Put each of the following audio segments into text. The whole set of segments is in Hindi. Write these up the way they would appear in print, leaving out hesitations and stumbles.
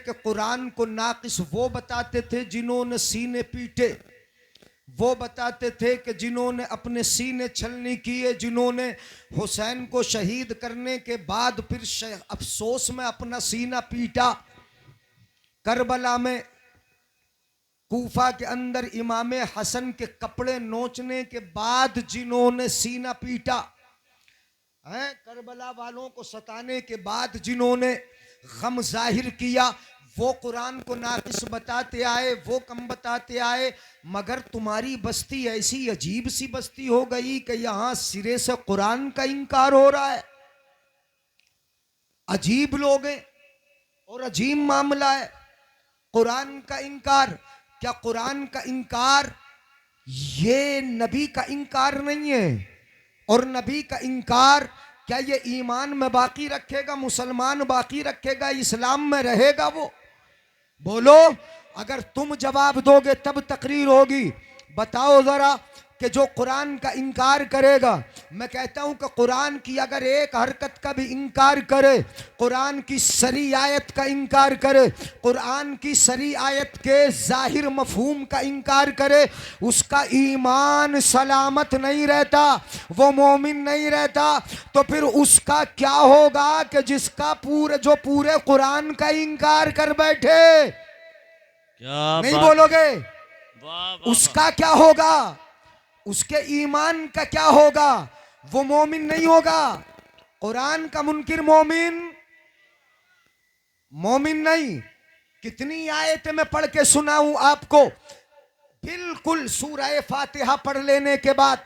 कि कुरान को नाकिस वो बताते थे जिन्होंने सीने पीटे, वो बताते थे कि जिन्होंने अपने सीने छलनी किए, जिन्होंने हुसैन को शहीद करने के बाद फिर अफसोस में अपना सीना पीटा। करबला में कूफा के अंदर इमाम हसन के कपड़े नोचने के बाद जिन्होंने सीना पीटा है, करबला वालों को सताने के बाद जिन्होंने गम जाहिर किया, वो कुरान को नाकिस बताते आए, वो कम बताते आए। मगर तुम्हारी बस्ती ऐसी अजीब सी बस्ती हो गई कि यहां सिरे से कुरान का इनकार हो रहा है। अजीब लोग हैं और अजीब मामला है। कुरान का इनकार, क्या कुरान का इनकार ये नबी का इनकार नहीं है? और नबी का इनकार क्या ये ईमान में बाकी रखेगा, मुसलमान बाकी रखेगा, इस्लाम में रहेगा? वो बोलो, अगर तुम जवाब दोगे तब तकरीर होगी। बताओ जरा कि जो कुरान का इनकार करेगा, मैं कहता हूं कि कुरान की अगर एक हरकत का भी इनकार करे, कुरान की सरी आयत का इनकार करे, कुरान की सरी आयत के जाहिर मफहूम का इनकार करे, उसका ईमान सलामत नहीं रहता, वो मोमिन नहीं रहता। तो फिर उसका क्या होगा कि जिसका जो पूरे कुरान का इनकार कर बैठे? क्या नहीं बोलोगे? उसका क्या होगा? उसके ईमान का क्या होगा? वो मोमिन नहीं होगा। कुरान का मुनकिर मोमिन नहीं। कितनी आयतें मैं पढ़ के सुनाऊं आपको। बिल्कुल सूरह फातिहा पढ़ लेने के बाद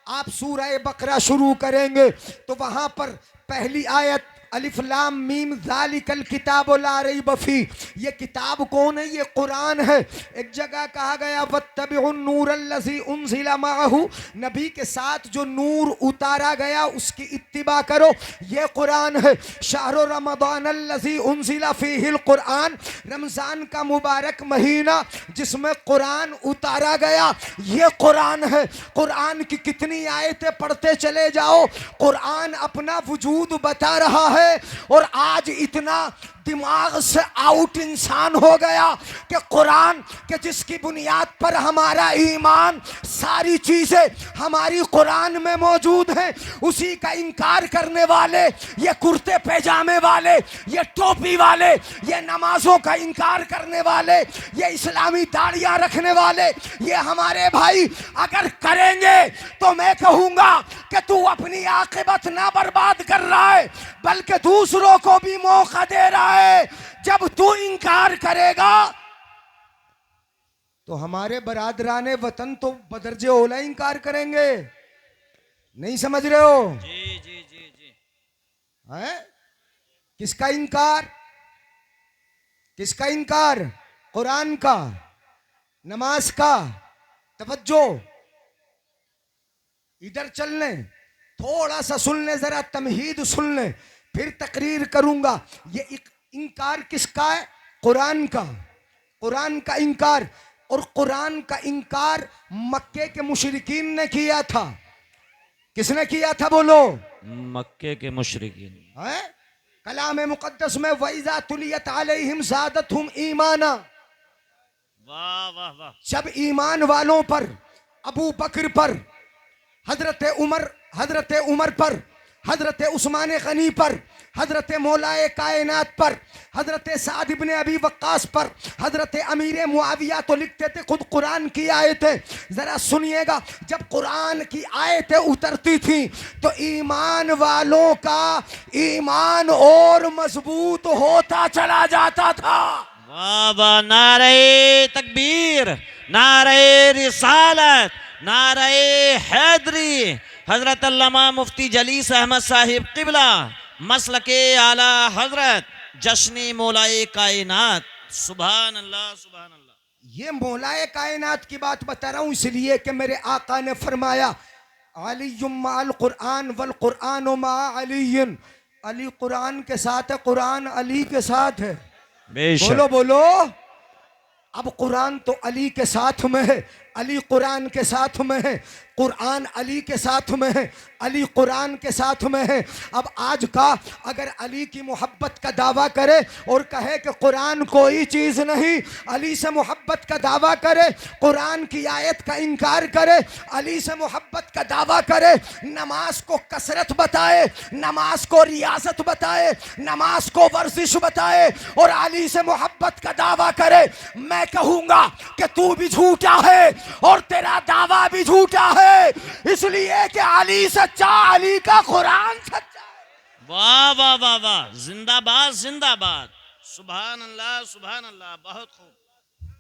आप सूरह बकरा शुरू करेंगे तो वहां पर पहली आयत अलिफ लाम मीम ज़ालिकल किताब ला रैब फी, ये किताब कौन है? ये कुरान है। एक जगह कहा गया वत्तबिउन नूरल्लज़ी उन्ज़िला माअहू, नबी के साथ जो नूर उतारा गया उसकी इत्तिबा करो, ये कुरान है। शहर रमज़ानल्लज़ी उन्ज़िला फ़ीहिल कुरान, रमज़ान का मुबारक महीना जिसमें कुरान उतारा गया, ये कुरान है। कुरान की कितनी आयतें पढ़ते चले जाओ, कुरान अपना वजूद बता रहा है। और आज इतना दिमाग से आउट इंसान हो गया कि कुरान के जिसकी बुनियाद पर हमारा ईमान, सारी चीजें हमारी कुरान में मौजूद हैं, उसी का इनकार करने वाले, ये कुर्ते पैजामे वाले, ये टोपी वाले, ये नमाजों का इनकार करने वाले, ये इस्लामी दाढ़ियां रखने वाले, ये हमारे भाई अगर करेंगे तो मैं कहूंगा कि तू अपनी आखिरत ना बर्बाद कर रहा है बल्कि दूसरों को भी मौका दे रहा है। जब तू इनकार करेगा तो हमारे बरादराने वतन तो बदरजे ओला इनकार करेंगे। नहीं समझ रहे हो? जी जी जी जी। है? किसका इनकार? किसका इनकार? कुरान का, नमाज का। तवज्जो, इधर चलने, थोड़ा सा सुन ले, जरा तमहीद सुन ले, फिर तकरीर करूंगा। ये इनकार किसका है? कुरान का। कुरान का इनकार। और कुरान का इनकार मक्के के मुशरिकीन ने किया था। किसने किया था बोलो? मक्के के मुशरिकीन। है? कलाम मुकद्दस में वइज़ा तुलियत अलैहिम ज़ादतहुम ईमाना, वाह वाह वाह। जब ईमान वालों पर, अबू बकर पर, हजरत उमर पर, हजरत उस्मान गनी पर, हजरत मौलाए कायनात पर, हजरत साद इब्ने अबी वक्कास पर, हजरत अमीर मुआविया तो लिखते थे खुद कुरान की आयतें। जरा सुनिएगा, जब कुरान की आयतें उतरती थी तो ईमान वालों का ईमान और मजबूत होता चला जाता था। वाह वाह। नारे तकबीर, नारे रिसालत, नारे हैदरी। हजरत अल्लामा मुफ्ती जलीस अहमद साहिब किबला मसलके आला हजरत जश्नी मौलाए कायनात। सुभान अल्लाह सुभान अल्लाह। ये मौलाए कायनात की बात बता रहा हूं इसलिए कि मेरे आका ने फरमाया अलीयुम मअल कुरान वल कुरान मा अलीयन, अली कुरान के साथ है, कुरान अली के साथ है। बोलो बोलो। अब कुरान तो अली के साथ में है, अली कुरान के साथ में है, कुरान अली के साथ में है, अली कुरान के साथ में है। अब आज का अगर अली की मोहब्बत का दावा करे और कहे कि कुरान कोई चीज़ नहीं, अली से मोहब्बत का दावा करे, कुरान की आयत का इनकार करे, अली से मोहब्बत का दावा करे, नमाज को कसरत बताए, नमाज को रियासत बताए, नमाज को वर्जिश बताए और अली से मोहब्बत का दावा करे, मैं कहूँगा कि तू भी झूठा है और तेरा दावा भी झूठा है, इसलिए कि अली सच्चा, अली का कुरान सच्चा है। वाह वाह वाह वाह, जिंदाबाद जिंदाबाद, सुभान अल्लाह सुभान अल्लाह, बहुत खूब,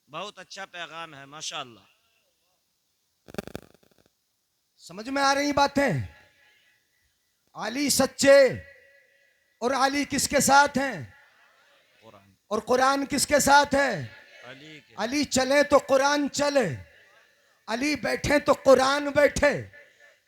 बहुत अच्छा पैगाम है माशाअल्लाह। समझ में आ रही बातें? अली सच्चे और अली किसके साथ हैं? कुरान और कुरान किसके साथ है? अली के। अली चले तो कुरान चले, अली बैठे तो कुरान बैठे,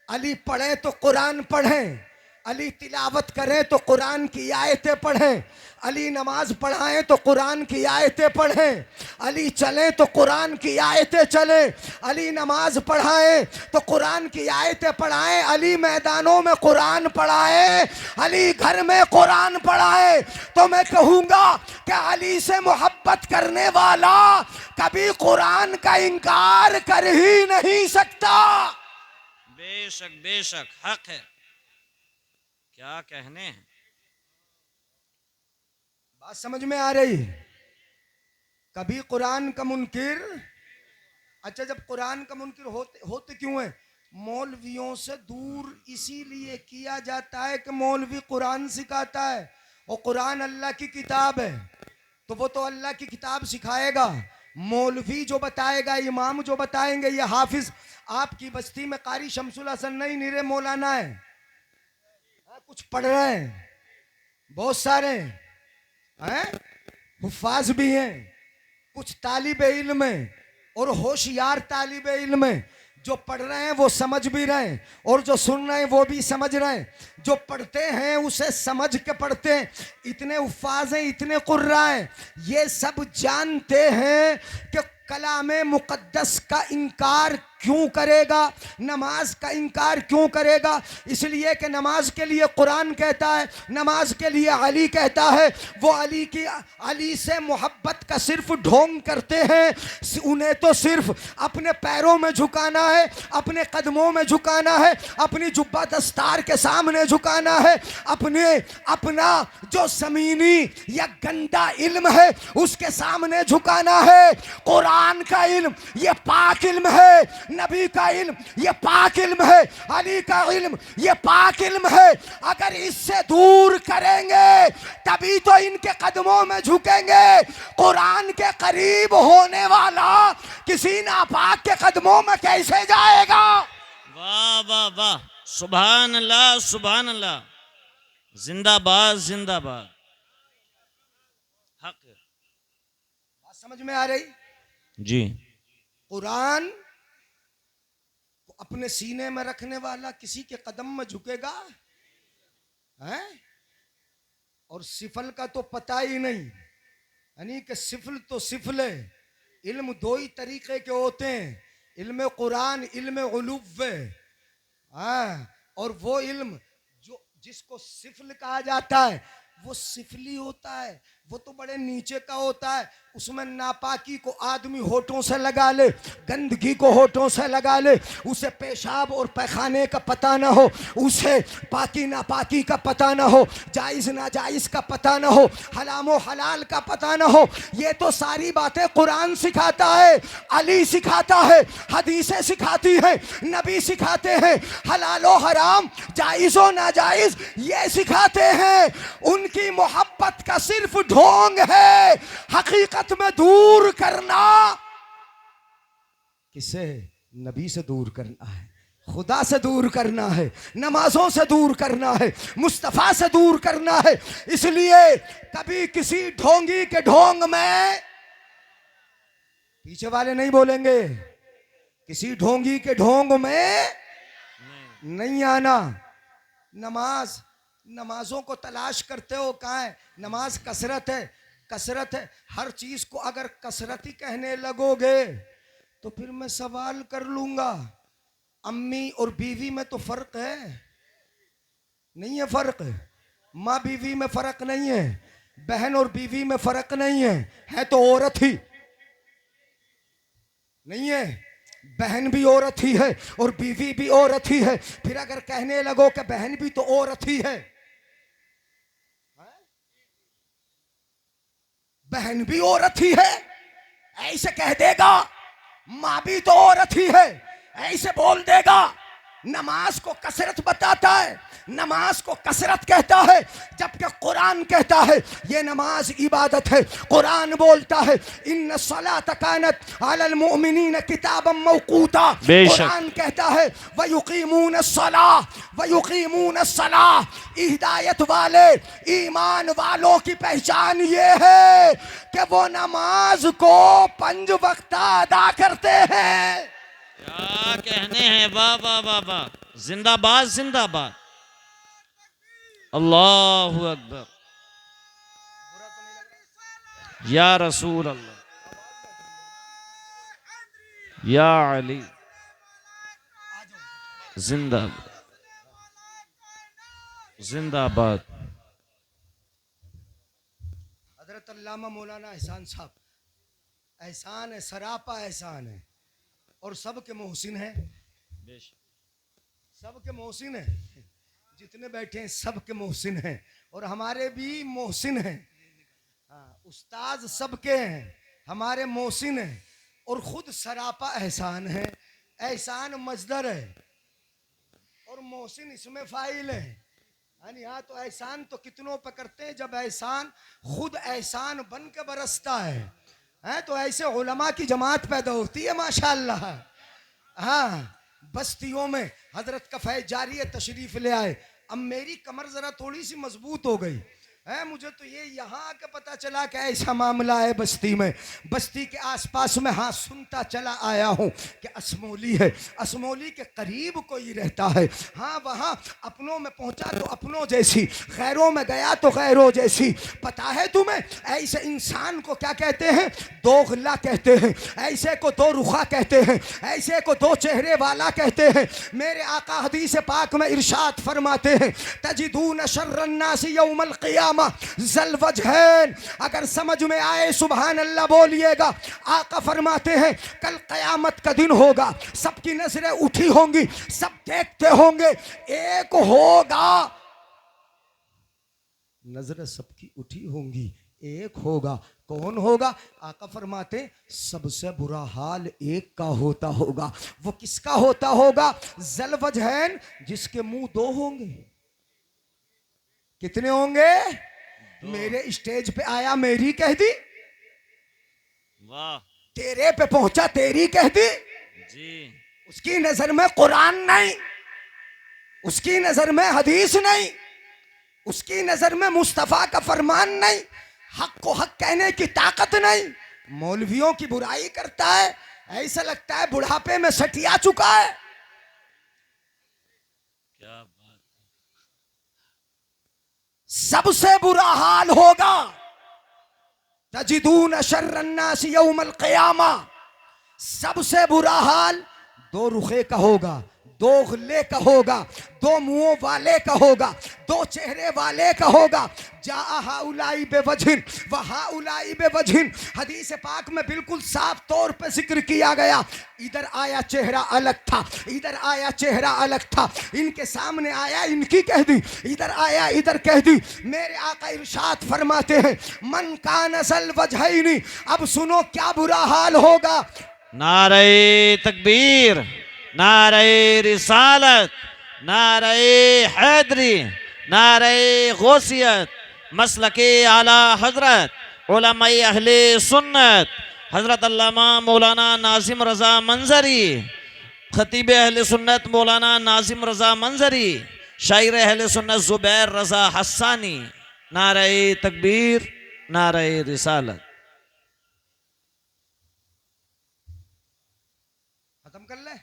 अली पढ़े तो कुरान पढ़ें, अली तिलावत करें तो कुरान की आयतें पढ़ें, अली नमाज पढ़ाएं तो कुरान की आयतें पढ़ें, अली चलें तो कुरान की आयतें चलें, अली नमाज पढ़ाएं तो कुरान की आयतें पढ़ाएं, अली मैदानों में कुरान पढ़ाएं, अली घर में कुरान पढ़ाएं। तो मैं कहूँगा कि अली से मोहब्बत करने वाला कभी कुरान का इनकार कर ही नहीं सकता। बेशक बेशक, हक है, क्या कहने हैं। बात समझ में आ रही? कभी कुरान का मुनकिर, अच्छा जब कुरान का मुनकिर होते क्यों है? मौलवियों से दूर इसीलिए किया जाता है कि मौलवी कुरान सिखाता है और कुरान अल्लाह की किताब है, तो वो तो अल्लाह की किताब सिखाएगा। मौलवी जो बताएगा, इमाम जो बताएंगे, ये हाफिज आपकी बस्ती में कारी शमसुल हसन नहीं, नीरे मौलाना है, कुछ पढ़ रहे हैं, बहुत सारे हैं, हुफ्फाज भी हैं, कुछ तालिब इल्म हैं और होशियार तालिब इल्म हैं। जो पढ़ रहे हैं वो समझ भी रहे हैं और जो सुन रहे हैं वो भी समझ रहे हैं। जो पढ़ते हैं उसे समझ के पढ़ते हैं। इतने हुफ्फाज हैं, इतने कुर्रा हैं, ये सब जानते हैं कि कलामे मुक़द्दस का इनकार क्यों करेगा, नमाज का इनकार क्यों करेगा? इसलिए कि नमाज के लिए कुरान कहता है, नमाज के लिए अली कहता है। वो अली से मोहब्बत का सिर्फ ढोंग करते हैं, उन्हें तो सिर्फ अपने पैरों में झुकाना है, अपने कदमों में झुकाना है, अपनी जुब्बा दस्तार के सामने झुकाना है, अपना जो ज़मीनी या गंदा इल्म है उसके सामने झुकाना है। कुरान का इल्म ये पाक इल्म है, नबी का इल्म ये पाक इल्म है, अली का इल्म ये पाक इल्म है। अगर इससे दूर करेंगे तभी तो इनके कदमों में झुकेंगे। कुरान के करीब होने वाला किसी नापाक के कदमों में कैसे जाएगा? वाह वाह वाह, सुभान अल्लाह सुभान अल्लाह, जिंदाबाद जिंदाबाद, हक है। बात समझ में आ रही? जी। कुरान को अपने सीने में रखने वाला किसी के कदम में झुकेगा है? और सिफल का तो पता ही नहीं, यानी कि सिफल तो सिफल है। इल्म दो ही तरीके के होते हैं, इल्म कुरान, इल्म उलूव। और वो इल्म जो जिसको सिफल कहा जाता है वो सिफली होता है, वो तो बड़े नीचे का होता है। उसमें नापाकी को आदमी होठों से लगा ले, गंदगी को होठों से लगा ले, उसे पेशाब और पैखाने का पता ना हो, उसे पाकी नापाकी का पता ना हो, जायज़ नाजायज़ का पता ना हो, हराम व हलाल का पता ना हो। ये तो सारी बातें कुरान सिखाता है, अली सिखाता है, हदीसें सिखाती है, नबी सिखाते हैं, हलाल व हराम, जायज़ व नाजायज़ ये सिखाते हैं। उनकी मोहब्बत का सिर्फ ढोंग है, हकीकत में दूर करना किसे? नबी से दूर करना है, खुदा से दूर करना है, नमाजों से दूर करना है, मुस्तफ़ा से दूर करना है। इसलिए कभी किसी ढोंगी के ढोंग में, पीछे वाले नहीं बोलेंगे, किसी ढोंगी के ढोंग में नहीं आना। नमाजों को तलाश करते हो, कहाँ है? नमाज कसरत है, कसरत है। हर चीज को अगर कसरती कहने लगोगे तो फिर मैं सवाल कर लूंगा, अम्मी और बीवी में तो फर्क है? नहीं है फर्क? माँ बीवी में फर्क नहीं है, बहन और बीवी में फर्क नहीं है तो औरत ही नहीं है? बहन भी औरत ही है और बीवी भी औरत ही है। फिर अगर कहने लगो कि बहन भी तो औरत ही है, बहन भी औरत ही है ऐसे कह देगा, माँ भी तो औरत ही है ऐसे बोल देगा। नमाज को कसरत बताता है, नमाज को कसरत कहता है, जबकि कुरान कहता है ये नमाज इबादत है। कुरान बोलता है इन्न सलात कानत अलल मुमिनीन किताबम मौकूता। कुरान कहता है वयुकीमून सलाह। हिदायत वाले ईमान वालों की पहचान ये है कि वो नमाज को 5 वक्त अदा करते हैं। क्या कहने हैं, वाह वाह वाह वाह, जिंदाबाद जिंदाबाद, अल्लाहु अकबर, या रसूल अल्लाह, या अली, जिंदाबाद जिंदाबाद। हजरत अल्लामा मौलाना एहसान साहब, एहसान है, सरापा एहसान है और सबके मोहसिन है, सबके मोहसिन है, जितने बैठे हैं सबके मोहसिन हैं और हमारे भी मोहसिन हैं। हाँ, उस्ताद सबके हैं, हमारे मोहसिन हैं और खुद सरापा एहसान है। एहसान मजदर है और मोहसिन इसमें फाइल है। यानी हाँ, तो एहसान तो कितनों पे करते हैं जब एहसान खुद एहसान बन के बरसता है तो ऐसे उलमा की जमात पैदा होती है माशाअल्लाह। हाँ, बस्तियों में हजरत का फैज जारी है, तशरीफ ले आए। अब मेरी कमर जरा थोड़ी सी मजबूत हो गई है, मुझे तो ये यहाँ आके पता चला कि ऐसा मामला है बस्ती में। बस्ती के आसपास में हाँ सुनता चला आया हूँ कि असमोली है, असमोली के करीब कोई रहता है। हाँ, वहाँ अपनों में पहुँचा तो अपनों जैसी, गैरों में गया तो गैरों जैसी। पता है तुम्हें ऐसे इंसान को क्या कहते हैं? दोगला कहते हैं, ऐसे को दो रुखा कहते हैं, ऐसे को दो चेहरे वाला कहते हैं। मेरे आका हदीस पाक में इरशाद फरमाते हैं तजिदून शर्रन्नासी यौमल क़ियामा ज़ल वजहैन। अगर समझ में आए सुभान अल्लाह बोलिएगा। आका फरमाते हैं कल क़यामत का दिन होगा, सबकी नजरें उठी होंगी, सब देखते होंगे, एक होगा, नजरें सबकी उठी होंगी, एक होगा। कौन होगा? आका फरमाते सबसे बुरा हाल एक का होता होगा। वो किसका होता होगा? ज़ल वजहैन, जिसके मुंह 2 होंगे। कितने होंगे? मेरे स्टेज पे आया मेरी कह दी, वाह, तेरे पे पहुंचा तेरी कह दी जी। उसकी नजर में कुरान नहीं, उसकी नजर में हदीस नहीं, उसकी नजर में मुस्तफा का फरमान नहीं, हक को हक कहने की ताकत नहीं। मौलवियों की बुराई करता है, ऐसा लगता है बुढ़ापे में सटिया चुका है। क्या बात, सबसे बुरा हाल होगा तजिदून शर्रन्नास यौमल क़ियामा। सबसे बुरा हाल 2 रुखे का होगा, 2 गले का होगा, 2 मुंहों वाले का होगा, 2 चेहरे वाले का होगा। जा हाउलाई बेवजहिन व हाउलाई बेवजहिन। हदीस पाक में बिल्कुल साफ तौर पे जिक्र किया गया। इधर आया चेहरा अलग था, इधर आया चेहरा अलग था, इनके सामने आया इनकी कह दी, इधर आया इधर कह दी। मेरे आका इरशाद फरमाते हैं मन कान ज़ल वजहैनी। अब सुनो क्या बुरा हाल होगा। नारे तकबीर, नारे रिसालत, नारे हैदरी, नारे गौसियत, मसलके आला हजरत, उलमाए अहले सुन्नत, हजरत अल्लामा मौलाना नाजिम रज़ा मंजरी, खतीब अहले सुन्नत मौलाना नाजिम रज़ा मंजरी, शायर अहले सुन्नत ज़ुबैर रज़ा हस्सानी। नारे तकबीर, नारे रिसालत। खत्म कर ले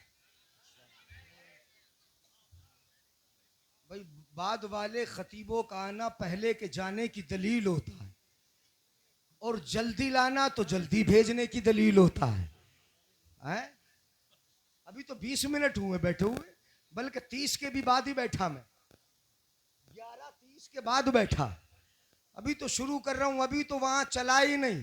भाई। बाद वाले खतीबों का आना पहले के जाने की दलील होता है और जल्दी लाना तो जल्दी भेजने की दलील होता है। है? अभी तो 20 मिनट हुए बैठे हुए, बल्कि 30 के भी बाद ही बैठा मैं, 11:30 के बाद बैठा। अभी तो शुरू कर रहा हूं, अभी तो वहां चला ही नहीं।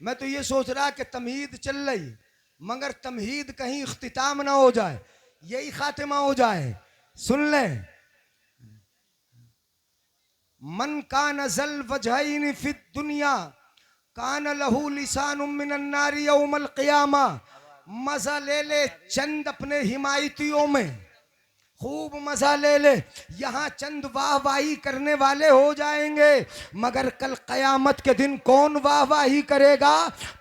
मैं तो ये सोच रहा कि तमहीद चल रही, मगर तमहीद कहीं इख्तिताम ना हो जाए, यही खातिमा हो जाए। सुन ले, मन का नजल वजहैन फि दुनिया कान लहू लिसानुम मिनन नारी यौमल क़ियामा। मजा ले ले चंद अपने हिमायतियों में, खूब मजा ले ले। यहाँ चंद वाहवाही करने वाले हो जाएंगे, मगर कल कयामत के दिन कौन वाहवाही करेगा,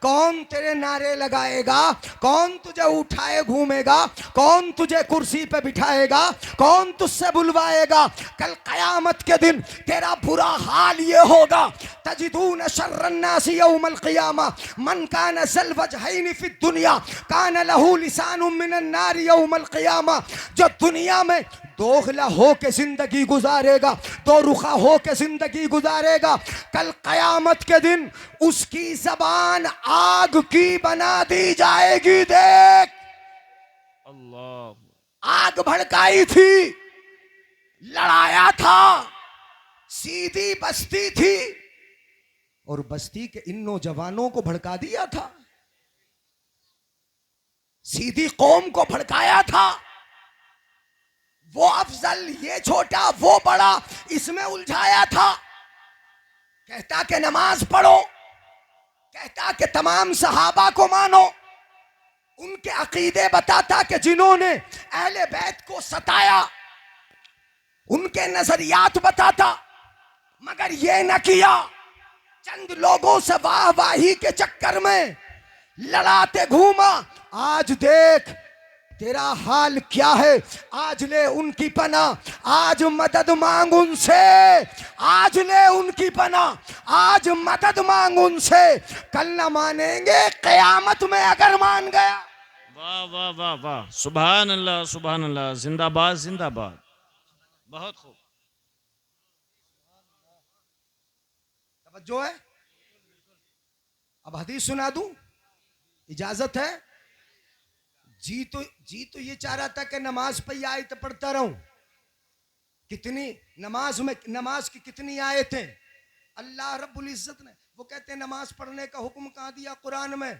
कौन तेरे नारे लगाएगा, कौन तुझे उठाए घूमेगा, कौन तुझे कुर्सी पे बिठाएगा, कौन तुझसे बुलवाएगा। कल कयामत के दिन तेरा बुरा हाल ये होगा, तजिदून शर्रन्नासी यौमल क़ियामा मन कान ज़ल वजहैन फि दुनिया कान लहू लिसानुम मिनन नारी यौमल क़ियामा। जो दुनिया में दोगला हो के जिंदगी गुजारेगा, दो रुखा हो के जिंदगी गुजारेगा, कल कयामत के दिन उसकी जबान आग की बना दी जाएगी। देख, अल्लाह, आग भड़काई थी, लड़ाया था, सीधी बस्ती थी, और बस्ती के इन नौजवानों को भड़का दिया था, सीधी कौम को भड़काया था। वो अफजल, ये छोटा, वो बड़ा, इसमें उलझाया था। कहता कि नमाज पढ़ो, कहता कि तमाम सहाबा को मानो, उनके अकीदे बताता कि जिन्होंने अहले बैत को सताया उनके नजरियात बताता, मगर ये न किया। चंद लोगों से वाहवाही के चक्कर में लड़ाते घूमा। आज देख तेरा हाल क्या है, आज ले उनकी पना, आज मदद मांग उनसे, आज ले उनकी पना, आज मदद मांग उनसे। कल न मानेंगे, कयामत में अगर मान गया। वाह वाह वाह वाह, सुभान अल्लाह सुभान अल्लाह, जिंदाबाद जिंदाबाद, बहुत खूब। तवज्जो है? अब हदीस सुना दूं, इजाजत है? जी तो ये चाह रहा था कि नमाज पे आयत पढ़ता रहूं। कितनी नमाज की कितनी आयतें अल्लाह रब्बुल इज्जत ने, वो कहते हैं नमाज पढ़ने का हुक्म कहाँ दिया कुरान में?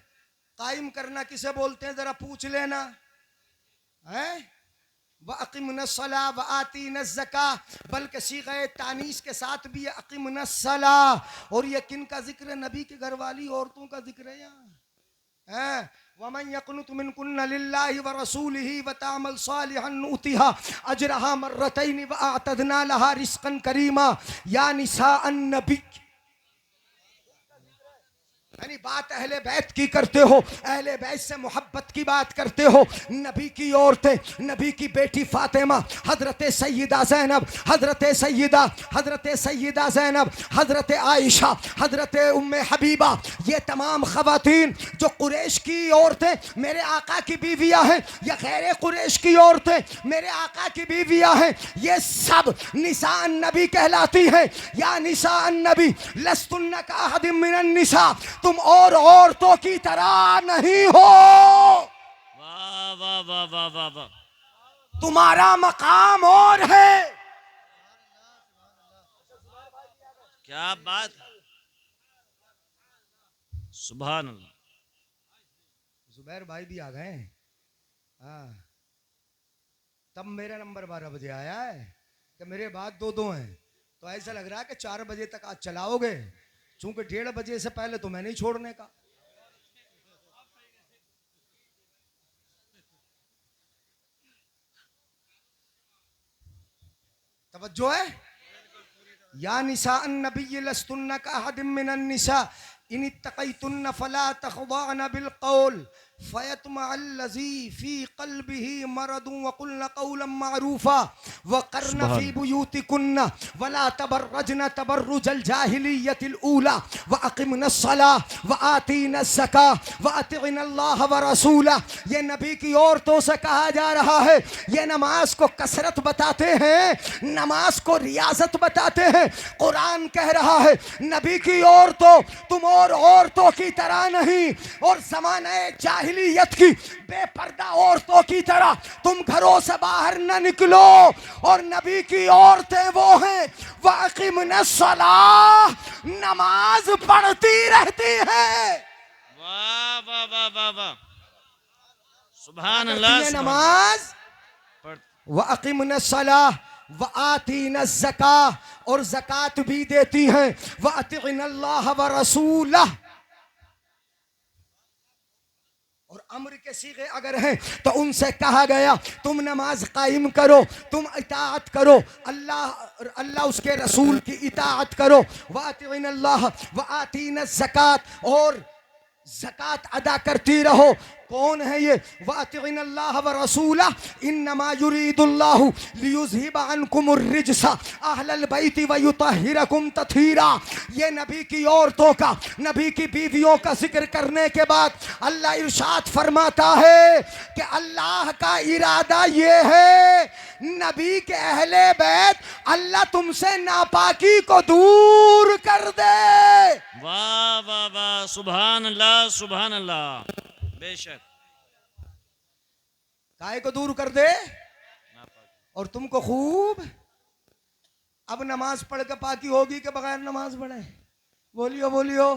कायम करना किसे बोलते हैं, जरा पूछ लेना है। व अक़िमनस्सला व आतीनज़्ज़का, बल्कि सीग़े तानीस के साथ भी है अक़िमनस्सला। और ये किन का जिक्र है? नबी के घर वाली औरतों का जिक्र है यहाँ। वमन यक़नुत मिनकुन्न लिल्लाहि व रसूलिही व तामल सालिहन नुतिहा अजरहा मर्रतैन व अअतदना लहा रिज़्क़न करीमा। या निसाअन नबी, यानी बात अहले बैत की करते हो, अहले बैत से मोहब्बत की बात करते हो। नबी की औरतें, नबी की बेटी फातिमा, हजरत सैयदा ज़ैनब, हजरत सैयदा ज़ैनब, हजरत आयशा, हजरत उम्मे हबीबा, ये तमाम खवातीन जो कुरैश की औरतें मेरे आका की बीवियां हैं, या गैर कुरैश की औरतें मेरे आका की बीवियां हैं, ये सब निसाअन नबी कहलाती हैं। या निसाअन नबी लस्तुन्ना का अहदिम मिनन निसा, तुम और औरतों की तरह नहीं हो। वाह वाह वाह वाह वाह वाह, तुम्हारा मकाम और है। क्या बात है, सुभान अल्लाह। जुबैर भाई भी आ गए। हाँ, तब मेरा नंबर 12 बजे आया है कि मेरे बाद दो हैं, तो ऐसा लग रहा है कि 4 बजे तक आज चलाओगे, चूंकि 1:30 बजे से पहले तो मैं नहीं छोड़ने का। तवज्जो है? या निसाअन नबी लस्तुन्ना का अहदिम मिनन निसा इन इत्तक़ैतुन्न फला तख़ज़अन बिलक़ौल फ़यत्मअल्लज़ी फ़ी क़ल्बिही मरदुन वक़ुल्न क़ौलन मअरूफ़ा वक़र्न फ़ी बुयूतिकुन्न वला तबर्रजन तबर्रुजल जाहिलिय्यतिल ऊला वअक़िमनस्सलाह वआतीनज़्ज़काह वअतिअनल्लाह व रसूलह। ये नबी की औरतों से कहा जा रहा है। ये नमाज को कसरत बताते हैं, नमाज को रियाजत बताते हैं। कुरान कह रहा है नबी की औरतों, तुम और औरतों की तरह नहीं। और ज़माने जाहिल जाहिलियत की बेपर्दा औरतों की तरह तुम घरों से बाहर न निकलो। और नबी की औरतें वो हैं वाक़िमनस्सलाह, नमाज पढ़ती रहती हैं। वाह वाह वाह वाह वाह, सुभान करती अल्लाह हैं सुभान अल्लाह। नमाज। पढ़- वअक़िमनस्सलाह वआतीनज़्ज़काह, और ज़कात भी देती हैं। वअतिअन्नल्लाह व रसूलह, और अम्र के सीगे अगर हैं तो उनसे कहा गया तुम नमाज कायम करो, तुम इताअत करो, अल्लाह उसके रसूल की इताअत करो। वातिअन्नल्लाह व आतीनज़्ज़कात, और ज़कात अदा करती रहो। कौन है ये? वातिअन्नल्लाह व रसूलह इन्नमा युरीदुल्लाहु लियुज़हिबा अन्कुमुर रिज्सा अहलल बैति व युतहिरकुम तथीरा। ये नबी की औरतों का, नबी की बीवियों का जिक्र करने के बाद अल्लाह इरशाद फरमाता है कि अल्लाह का इरादा ये है, नबी के अहले बैत अल्लाह तुमसे नापाकी को दूर कर दे। वाह वाह वाह, सुभान अल्लाह सुभान अल्लाह। बेशक काहे को दूर कर दे? और तुमको खूब। अब नमाज पढ़ के पाकी होगी कि बगैर नमाज पढ़े? बोलियो बोलियो।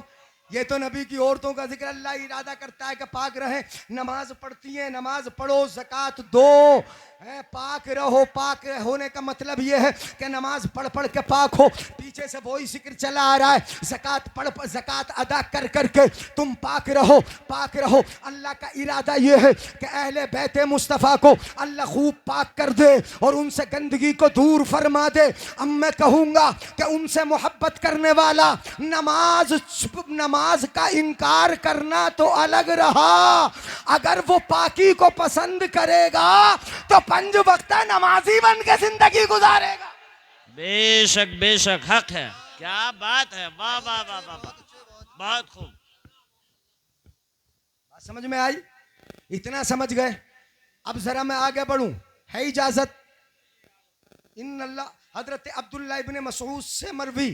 ये तो नबी की औरतों का जिक्र, अल्लाह इरादा करता है कि पाक रहे। नमाज पढ़ती हैं, नमाज पढ़ो, ज़कात दो, पाक रहो। पाक होने का मतलब ये है कि नमाज पढ़ पढ़ के पाक हो। पीछे से वही जिक्र चला आ रहा है, ज़कात अदा कर करके तुम पाक रहो, पाक रहो। अल्लाह का इरादा ये है कि अहले बैत मुस्तफ़ा को अल्लाह खूब पाक कर दे और उनसे गंदगी को दूर फरमा दे। अब मैं कहूँगा कि उनसे मोहब्बत करने वाला नमाज का इनकार करना तो अलग रहा, अगर वो पाकी को पसंद करेगा तो 5 वक्त नमाजी बन के जिंदगी गुजारेगा। बेशक बेशक, हक है। क्या बात है, वाह वाह वाह वाह वाह, बहुत खूब। बात समझ में आई? इतना समझ गए? अब जरा मैं आगे बढ़ूं, है इजाजत? इन्नल्लाह हजरत अब्दुल्लाह इब्ने मसऊद से मरवी,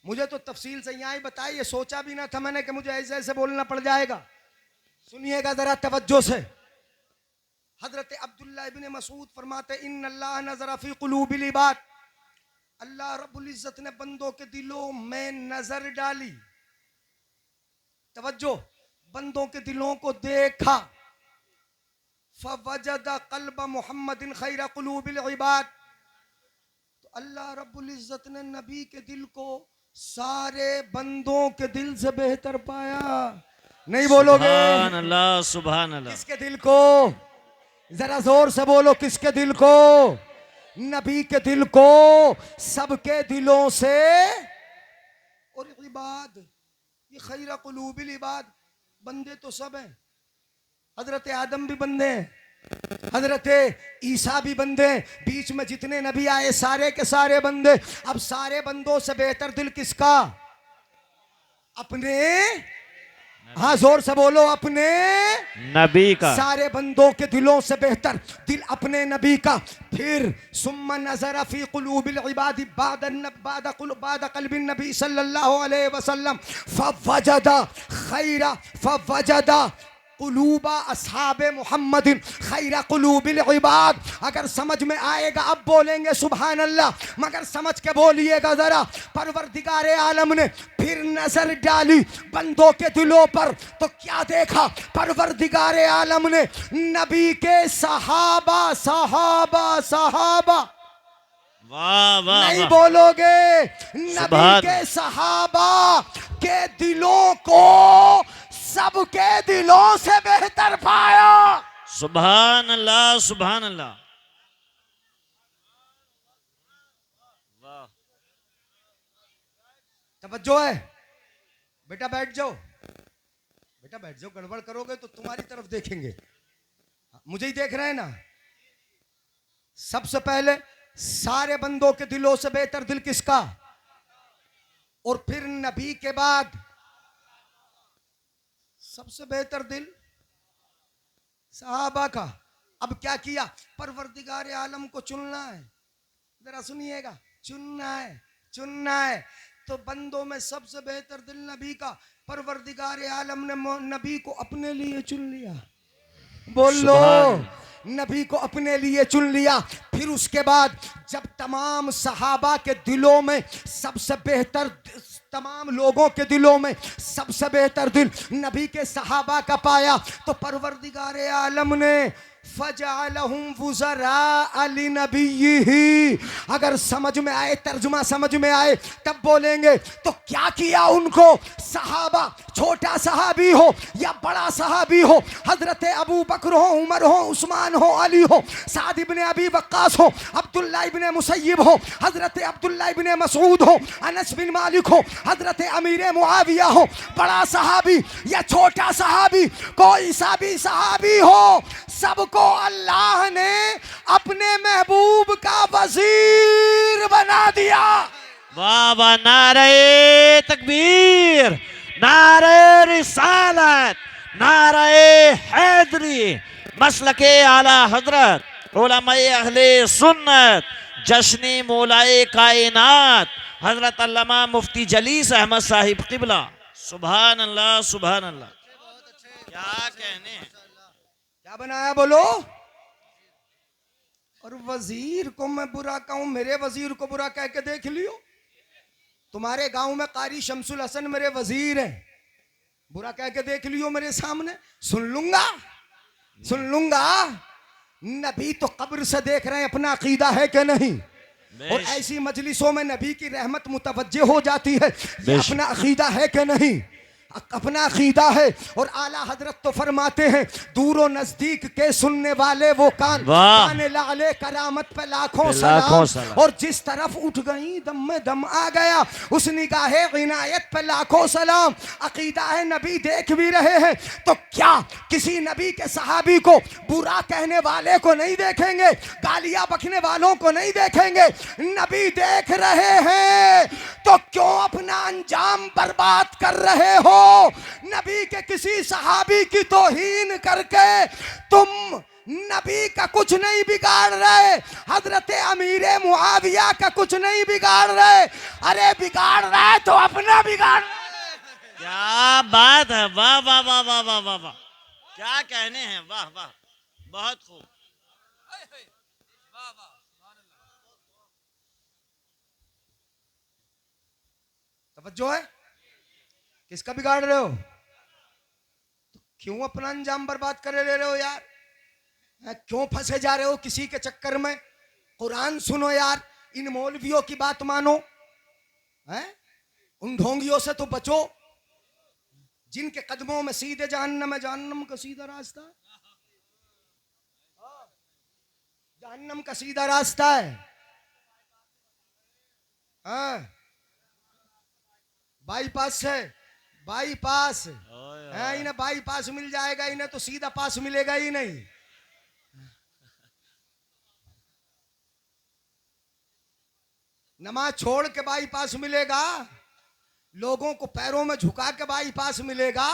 मुझे तो तफसील से यहाँ ही बताई, ये सोचा भी ना था मैंने कि मुझे ऐसे ऐसे बोलना पड़ जाएगा। सुनिएगा जरा तवज्जो से। हजरत अब्दुल्लाह इब्ने मसऊद फरमाते इन्नल्लाह नज़रा फी कुलूबिल इबाद, अल्लाह रब्बुल इज्जत ने बंदों के दिलों में नजर डाली। तवज्जो, बंदों के दिलों को देखा। फवजदा क़ल्ब मुहम्मदिन खैर कुलूबिल इबाद, तो अल्लाह रब्बुल इज्जत ने नबी के दिल को सारे बंदों के दिल से बेहतर पाया। नहीं बोलोगे? सुभान अल्लाह सुभान अल्लाह। किसके दिल को? जरा जोर से बोलो, किसके दिल को? नबी के दिल को, सबके दिलों से। और इबाद, ये खैर कुलूबिल इबाद, बंदे तो सब हैं। हजरत आदम भी बंदे हैं, हजरत ईसा भी बंदे हैं, बीच में जितने नबी आए सारे के सारे बंदे। अब सारे बंदों से बेहतर दिल किसका? अपने, हाँ जोर से बोलो, अपने नबी का। सारे बंदों के दिलों से बेहतर दिल अपने नबी का। फिर सुम्मा नज़र फी कुलूबिल इबादी बाद क़ल्बिन नबी सल्लल्लाहु अलैहि वसल्लम फवजदा कुलूबा अस्हाबे मुहम्मदिन खैरा कुलूबिल इबाद। अगर समझ में आएगा अब बोलेंगे सुभान अल्लाह, मगर समझ के बोलिएगा जरा। परवरदिगारे आलम ने फिर नजर डाली बंदों के दिलों पर, तो क्या देखा? परवरदिगारे आलम ने नबी के सहाबा सहाबा सहाबा, वाह वाह नहीं वाह, बोलोगे? नबी के सहाबा के दिलों को सबके दिलों से बेहतर पाया। सुभान अल्लाह सुभान अल्लाह। वाह, तवज्जो है? बेटा बैठ जाओ, बेटा बैठ जाओ, गड़बड़ करोगे तो तुम्हारी तरफ देखेंगे, मुझे ही देख रहे हैं ना। सबसे पहले सारे बंदों के दिलों से बेहतर दिल किसका? और फिर नबी के बाद सबसे बेहतर दिल सहाबा का। अब क्या किया? परवरदिगार आलम को चुनना है, जरा सुनिएगा, चुनना है, चुनना है। तो बंदों में सबसे बेहतर दिल नबी का, परवरदिगार आलम ने नबी को अपने लिए चुन लिया। बोल लो, नबी को अपने लिए चुन लिया। फिर उसके बाद जब तमाम सहाबा के दिलों में सबसे बेहतर, तमाम लोगों के दिलों में सबसे बेहतर दिल नबी के सहाबा का पाया, तो परवरदिगार आलम ने फजअलहुम वुज़रा लिनबिय्यिही, अगर समझ में आए, तर्जुमा समझ में आए तब बोलेंगे, तो क्या किया उनको? सहाबा, छोटा सहाबी हो या बड़ा सहाबी हो, हजरत अबू बकर हो, उमर हो, उस्मान हो, अली हो, साद इब्ने अबी वक्कास हो, अब्दुल्ला इब्ने मुसय्यब हो, हजरत अब्दुल्ला इब्ने मसूद हो, अनस बिन मालिक हो, हजरत अमीर मुआविया हो, बड़ा सहाबी या छोटा सहाबी, कोई सा भी सहाबी हो, सबको अल्लाह ने अपने महबूब का वजीर बना दिया। वाह वाह, नारे तकबीर, नारे रिसालत, नारे हैदरी, मसलके आला हजरत, उलमाए अहले सुन्नत, जश्नी मौलाए कायनात हजरत अल्लामा मुफ्ती जलीस अहमद साहिब किबला। सुभान अल्लाह, सुभान अल्लाह। क्या कहने हैं, क्या बनाया बोलो? और वजीर को मैं बुरा कहूं, मेरे वजीर को बुरा कह के देख लियो। तुम्हारे गांव में कारी शमसुल हसन मेरे वजीर हैं, बुरा कह के देख लियो मेरे सामने, सुन लूंगा, सुन लूंगा। नबी तो कब्र से देख रहे हैं अपना अकीदा है कि नहीं, और ऐसी मजलिसों में नबी की रहमत मुतवज्जे हो जाती है, ये अपना अकीदा है कि नहीं, अपना अकीदा है। और आला हजरत तो फरमाते हैं, दूर नजदीक के सुनने वाले वो कान, कान लाले करामत पे लाखों सलाम, और जिस तरफ उठ गई दम में दम आ गया, उस निगाहे इनायत पे लाखों सलाम। अकीदा है नबी देख भी रहे हैं, तो क्या किसी नबी के सहाबी को बुरा कहने वाले को नहीं देखेंगे, गालियां बकने वालों को नहीं देखेंगे? नबी देख रहे हैं, तो क्यों अपना अंजाम बर्बाद कर रहे हो? नबी के किसी सहाबी की तौहीन करके तुम नबी का कुछ नहीं बिगाड़ रहे, हजरत अमीर मुआविया का कुछ नहीं बिगाड़ रहे। अरे बिगाड़ रहा है तो अपना बिगाड़ रहा है। क्या बात है, वाह वाह वाह वाह वाह वाह वाह, क्या कहने हैं, वाह वाह, बहुत खूब। तवज्जो है, किसका बिगाड़ रहे हो? तो क्यों अपना अंजाम बर्बाद कर ले रहे हो यार? क्यों फंसे जा रहे हो किसी के चक्कर में? कुरान सुनो यार, इन मौलवियों की बात मानो, हैं? उन ढोंगियों से तो बचो जिनके कदमों में सीधे जहन्नम है, जहन्नम का सीधा रास्ता, जहन्नम का सीधा रास्ता है। हाँ, बाईपास है, बाईपास है, इन्हें बाईपास मिल जाएगा, इन्हें तो सीधा पास मिलेगा ही नहीं। नमाज छोड़ के बाईपास मिलेगा, लोगों को पैरों में झुका के बाईपास मिलेगा,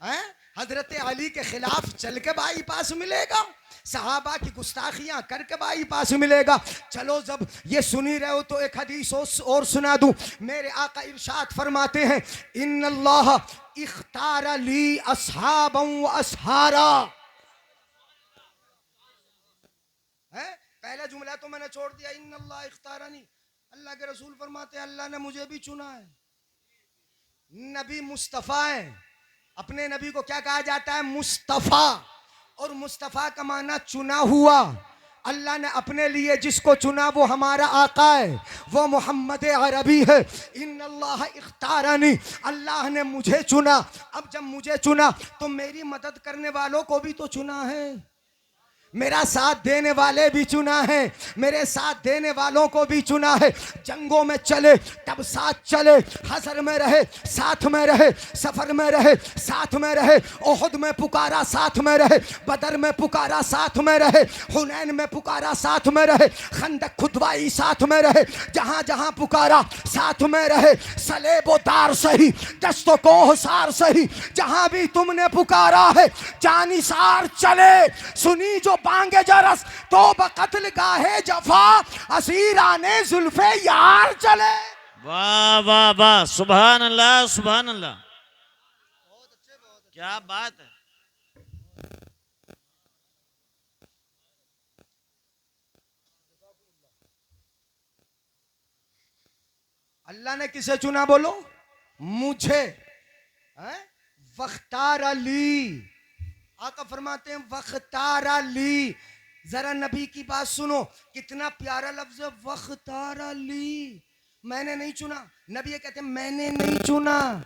हैं? हजरत अली के खिलाफ चल के बाईपास मिलेगा, सहाबा की गुस्ताखियां करके बाईपास मिलेगा। चलो जब ये सुनी रहे हो तो एक हदीस और सुना दूं। मेरे आका इरशाद फरमाते हैं, इन्नल्लाह इख्तार ली अस्हाबन व असहारा। है पहला जुमला तो मैंने छोड़ दिया, इन्नल्लाह इख्तारनी, अल्लाह के रसूल फरमाते हैं अल्लाह ने मुझे भी चुना है। नबी मुस्तफ़ा है, अपने नबी को क्या कहा जाता है? मुस्तफ़ा, और मुस्तफ़ा का माना चुना हुआ। अल्लाह ने अपने लिए जिसको चुना वो हमारा आका है, वो मोहम्मद अरबी है। इन्नल्लाह इख्तारनी, अल्लाह ने मुझे चुना। अब जब मुझे चुना तो मेरी मदद करने वालों को भी तो चुना है, मेरा साथ देने वाले भी चुना है, मेरे साथ देने वालों को भी चुना है। जंगों में चले तब साथ चले, हज़र में रहे साथ में रहे, सफ़र में रहे साथ में रहे, ओहद में पुकारा साथ में रहे, बदर में पुकारा साथ में रहे, हुनैन में पुकारा साथ में रहे, खंदक खुदवाई साथ में रहे, जहाँ जहाँ पुकारा साथ में रहे। सलेबो दार सही, दस्तो कोह सार सही, जहाँ भी तुमने पुकारा है जानिसार चले। सुनी जो बांगे जरस तो बकत्ल गाहे जफा, असीराने जुल्फे यार चले। वाह वाह वाह, सुभान अल्लाह सुभान अल्लाह, क्या बात है। अल्लाह ने किसे चुना बोलो? मुझे। हैं? वख्तार अली, आका फरमाते हैं वख्तार अली। जरा नबी की बात सुनो, कितना प्यारा लफ्ज है वख्तार अली। मैंने नहीं चुना, नबी ये कहते हैं मैंने नहीं चुना,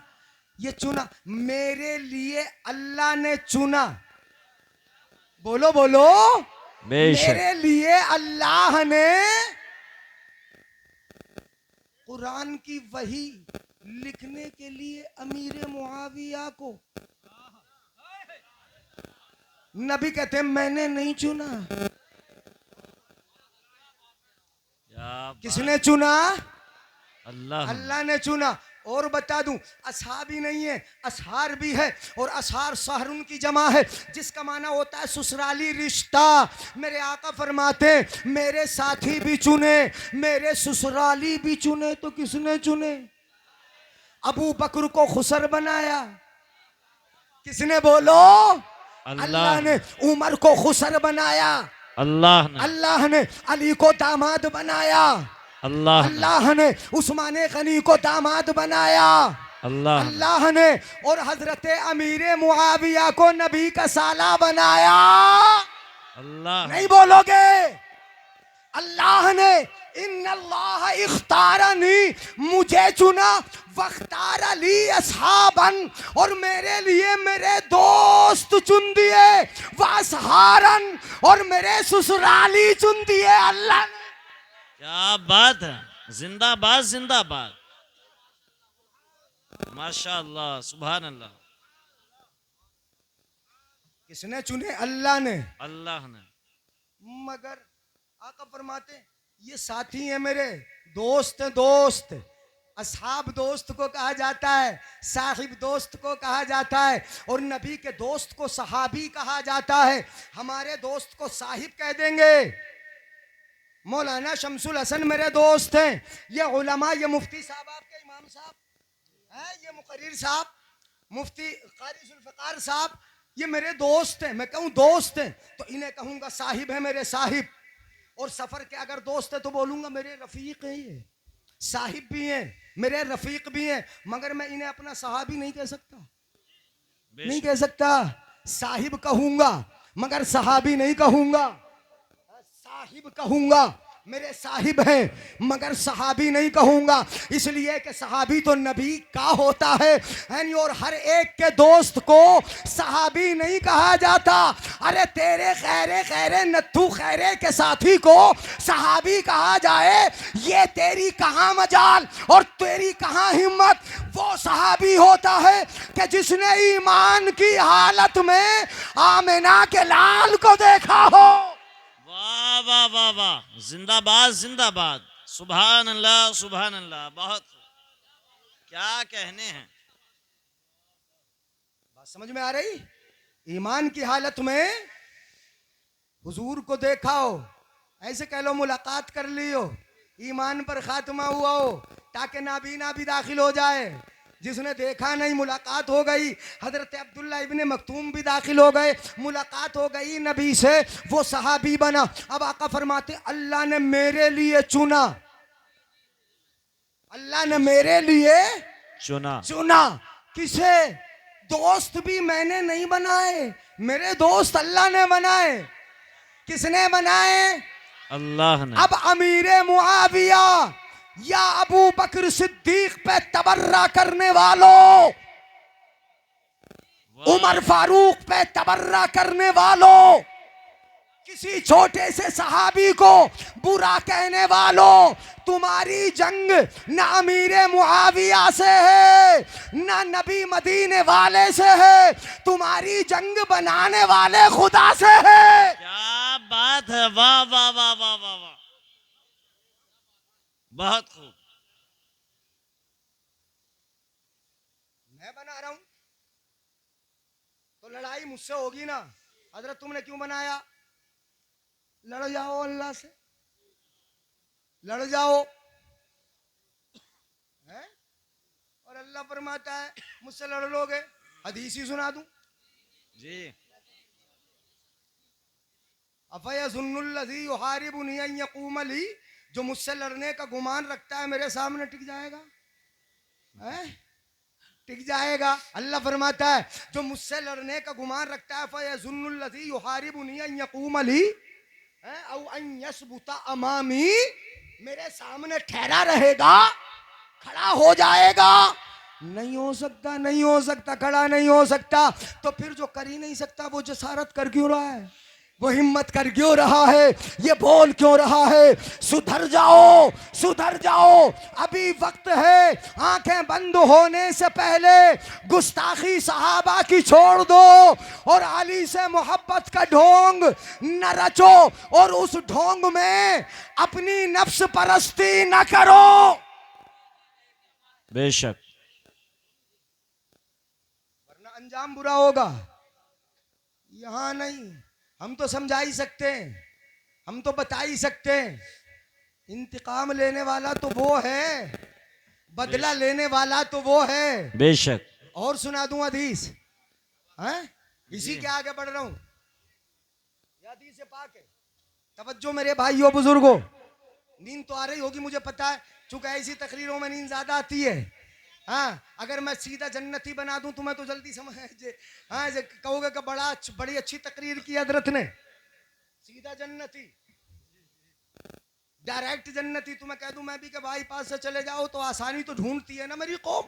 ये चुना मेरे लिए अल्लाह ने चुना। बोलो बोलो, बेशक। मेरे लिए अल्लाह ने कुरान की वही लिखने के लिए अमीर मुआविया को, नबी कहते हैं मैंने नहीं चुना। क्या किसने चुना? अल्लाह। अल्लाह ने चुना। और बता दूं, असहाब ही नहीं है, असहार भी है। और असहार सहरुन की जमा है, जिसका माना होता है ससुराली रिश्ता। मेरे आका फरमाते मेरे साथी भी चुने, मेरे ससुराली भी चुने। तो किसने चुने? अबू बकर को खुसर बनाया। किसने बोलो? अल्लाह ने। उमर को खुसर बनाया, अल्लाह ने। अल्लाह ने। अली को दामाद बनाया, अल्लाह ने। उस्मान गनी को दामाद बनाया, अल्लाह ने। और हजरत अमीर मुआविया को नबी का साला बनाया। अल्लाह नहीं बोलोगे? अल्लाह ने। इन्नल्लाह इख्तारनी, मुझे चुना। वख्तार अली असहाबन, और मेरे लिए मेरे दोस्त चुन दिए। वसहारन, और मेरे ससुराली चुन दिए अल्लाह ने। क्या बात है, जिंदाबाद जिंदाबाद, माशाअल्लाह सुभान अल्लाह। किसने चुने? अल्लाह ने। अल्लाह ने। मगर आका फरमाते ये साथी हैं मेरे, दोस्त हैं, दोस्त। असहाब दोस्त को कहा जाता है, साहिब दोस्त को कहा जाता है, और नबी के दोस्त को सहाबी कहा जाता है। हमारे दोस्त को साहिब कह देंगे। मौलाना शमसुल हसन मेरे दोस्त हैं, ये उलमा, ये मुफ्ती साहब, आपके इमाम साहब हैं, ये मुकर्रिर साहब, मुफ्ती कारी जुल्फ़िकार साहब, ये मेरे दोस्त हैं। मैं कहूँ दोस्त हैं तो इन्हें कहूँगा साहिब है मेरे साहिब। और सफर के अगर दोस्त है तो बोलूंगा मेरे रफीक हैं, ये साहिब भी हैं, मेरे रफीक भी हैं। मगर मैं इन्हें अपना सहाबी नहीं कह सकता, नहीं कह सकता। साहिब कहूंगा मगर सहाबी नहीं कहूंगा। साहिब कहूंगा, मेरे साहिब हैं, मगर सहाबी नहीं कहूंगा। इसलिए कि सहाबी तो नबी का होता है, यानी। और हर एक के दोस्त को सहाबी नहीं कहा जाता। अरे तेरे खैरे खैरे नत्थू खैरे के साथी को सहाबी कहा जाए, ये तेरी कहां मजाल और तेरी कहां हिम्मत। वो सहाबी होता है कि जिसने ईमान की हालत में आमिना के लाल को देखा हो। वाह वाह वाह वाह, जिंदाबाद जिंदाबाद, सुभान अल्लाह सुभान अल्लाह, बहुत क्या कहने हैं। बात समझ में आ रही? ईमान की हालत में हुजूर को देखा हो, ऐसे कह लो मुलाकात कर ली हो, ईमान पर खात्मा हुआ हो, ताकि नाबीना भी दाखिल हो जाए। जिसने देखा नहीं, मुलाकात हो गई। हजरत अब्दुल्ला इब्ने मखतूम भी दाखिल हो गए, मुलाकात हो गई नबी से, वो सहाबी बना। अब आका फरमाते अल्लाह ने मेरे लिए चुना, अल्लाह ने मेरे लिए चुना। चुना। किसे? दोस्त भी मैंने नहीं बनाए, मेरे दोस्त अल्लाह ने बनाए। किसने बनाए? अल्लाह ने। अब अमीर मुआविया या अबू बकर सिद्दीक पे तबर्रा करने वालों, उमर फारूक पे तबर्रा करने वालों, किसी छोटे से सहाबी को बुरा कहने वालों, तुम्हारी जंग न अमीर मुआविया से है न नबी मदीने वाले से है, तुम्हारी जंग बनाने वाले खुदा से है। क्या बात है, वाह वाह वाह वाह वाह वाह, बहुत खूब। मैं बना रहा हूं तो लड़ाई मुझसे होगी ना। हजरत तुमने क्यों बनाया? लड़ जाओ, अल्लाह से लड़ जाओ। और अल्लाह फरमाता है मुझसे लड़ लोगे, हदीस ही सुना दूं। जी अफयजुन्नुल्लज़ी युहारिबुनी अन यक़ूम ली, जो मुझसे लड़ने का गुमान रखता है मेरे सामने टिक जाएगा? हैं? टिक जाएगा। अल्लाह फरमाता है जो मुझसे लड़ने का गुमान रखता है फयजुन्नुल्लज़ी युहारिबुनी अन यक़ूम ली औ अन यसबुता अमामी, मेरे सामने ठहरा रहेगा, खड़ा हो जाएगा। नहीं हो सकता, नहीं हो सकता, खड़ा नहीं हो सकता। तो फिर जो कर ही नहीं सकता वो जसारत कर क्यों रहा है? वो हिम्मत कर क्यों रहा है? ये बोल क्यों रहा है सुधर जाओ, सुधर जाओ, अभी वक्त है। आंखें बंद होने से पहले गुस्ताखी सहाबा की छोड़ दो और अली से मोहब्बत का ढोंग न रचो और उस ढोंग में अपनी नफ्स परस्ती न करो। बेशक, वरना अंजाम बुरा होगा। यहां नहीं, हम तो समझा ही सकते हैं, हम तो बता ही सकते हैं। इंतकाम लेने वाला तो वो है, बदला लेने वाला तो वो है। बेशक। और सुना दूं हदीस? हैं? इसी के आगे बढ़ रहा हूं। ये हदीस से पाक है। तवज्जो मेरे भाइयों बुजुर्गों, नींद तो आ रही होगी मुझे पता है, चूंकि ऐसी तकरीरों में नींद ज्यादा आती है। हाँ, अगर मैं सीधा जन्नती बना दूं तुम्हें तो जल्दी समझ, हाँ कहोगे कि बड़ी अच्छी तकरीर की हजरत ने, सीधा जन्नती, डायरेक्ट जन्नती। तुम्हें कह दूं मैं भी कि भाई पास से चले जाओ तो आसानी तो ढूंढती है ना मेरी कौम,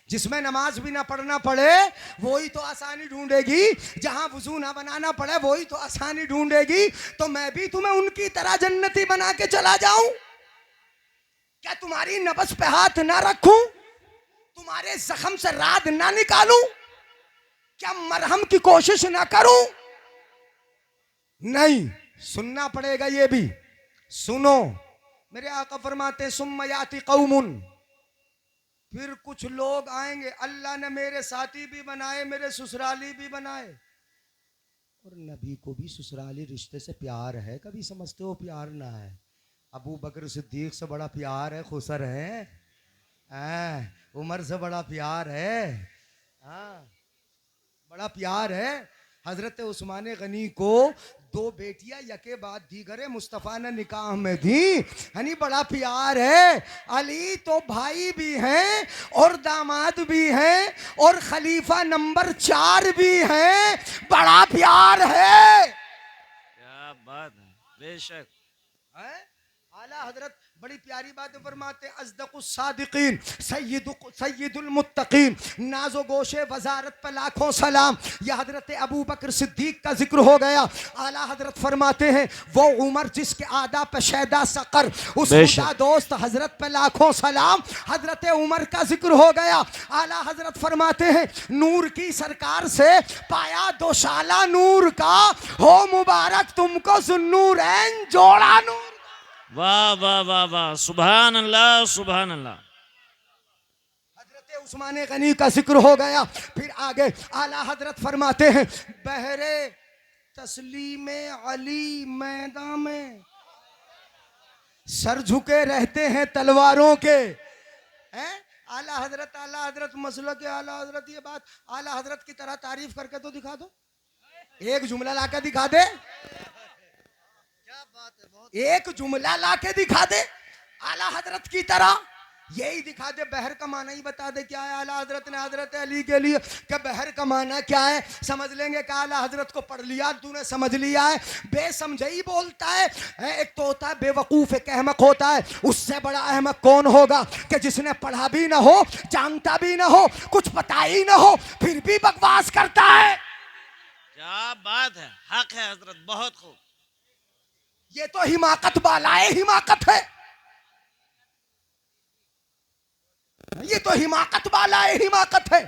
जिसमें नमाज भी ना पढ़ना पड़े वही तो आसानी ढूंढेगी, जहां वजू ना बनाना पड़े वही तो आसानी ढूंढेगी। तो मैं भी तुम्हें उनकी तरह जन्नती बना के चला जाऊं? क्या तुम्हारी नब्ज पे हाथ ना रखूं? तुम्हारे जख्म से राद ना निकालूं? क्या मरहम की कोशिश ना करूं? नहीं, सुनना पड़ेगा। ये भी सुनो, मेरे आका फरमाते सुम्मा याति कौमुन, फिर कुछ लोग आएंगे, अल्लाह ने मेरे साथी भी बनाए, मेरे ससुराली भी बनाए, और नबी को भी ससुराली रिश्ते से प्यार है। कभी समझते हो प्यार ना है? अबू बकर सिद्दीक से बड़ा प्यार है, खुसर है। उमर से बड़ा प्यार है, बड़ा प्यार है। हजरत उस्मान गनी को दो बेटियां यके बाद दीगरे मुस्तफ़ा ने निकाह में दी, यानी बड़ा प्यार है। अली तो भाई भी हैं और दामाद भी हैं और खलीफा नंबर 4 भी हैं, बड़ा प्यार है। क्या बात है, बेशक। आला हजरत बड़ी प्यारी बात फरमाते, अज़दक़ुस सादिक़ीन सय्यदुल मुत्तक़ीन, नाज़ो गोशे वजारत पे लाखों सलाम। यह हजरत अबू बकर सिद्दीक का जिक्र हो गया। आला हजरत फरमाते हैं वो उमर जिसके आदा पे शैदा सकर, उस खुदा दोस्त हजरत पे लाखों सलाम। हजरत उमर का जिक्र हो गया। आला हजरत फरमाते हैं नूर की सरकार से पाया दोशाला नूर का, हो मुबारक तुमको ज़ुन्नूरैन जोड़ा नूर। वाह वाह वाह वाह, सुभान अल्लाह, सुभान अल्लाह। हजरत उस्मान गनी का जिक्र हो गया। फिर आगे आला हजरत फरमाते हैं बहरे तस्लीमे अली मैदान में सर झुके रहते हैं तलवारों के। हैं? आला हजरत मसला के आला हजरत, ये बात आला हजरत की तरह तारीफ करके तो दिखा दो, एक जुमला लाकर दिखा दे, एक जुमला लाके दिखा दे आला हजरत की तरह, यही दिखा दे। बहर का माना ही बता दे क्या है आला हजरत ने हजरत अली के लिए, कि बहर का माना क्या है समझ लेंगे कि आला हजरत को पढ़ लिया तूने, समझ लिया है। बेसमझे ही बोलता है। एक तो होता है बेवकूफ, एक अहमक होता है। उससे बड़ा अहमक कौन होगा कि जिसने पढ़ा भी ना हो, जानता भी ना हो, कुछ पता ही ना हो, फिर भी बकवास करता है। क्या बात है, हक है हजरत, बहुत खूब। ये तो हिमाकत बालाए हिमाकत है, ये तो हिमाकत बालाए हिमाकत है।